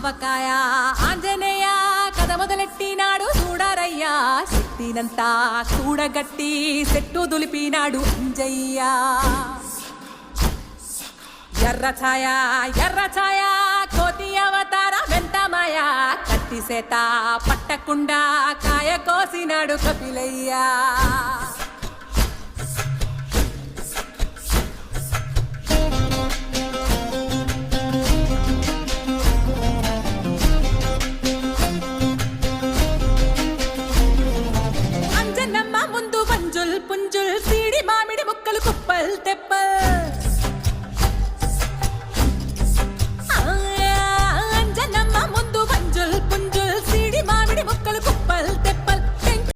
ఆవకాయ ఆంజనేయ కథ మొదలెట్టినాడు చూడరయ్యా శక్తినంతా కూడగట్టి చెట్టు దులిపినాడు అంజయ్య ఎర్ర ఛాయ కోతి అవతార వెంటమాయ కత్తి సేత పట్టకుండా కాయ కోసినాడు కపిలయ్యా అంజనమ్మ ముందు మంజుల్ పుంజుల్ సీడి మామిడి ముక్కలు కుప్పల్ తెప్పల్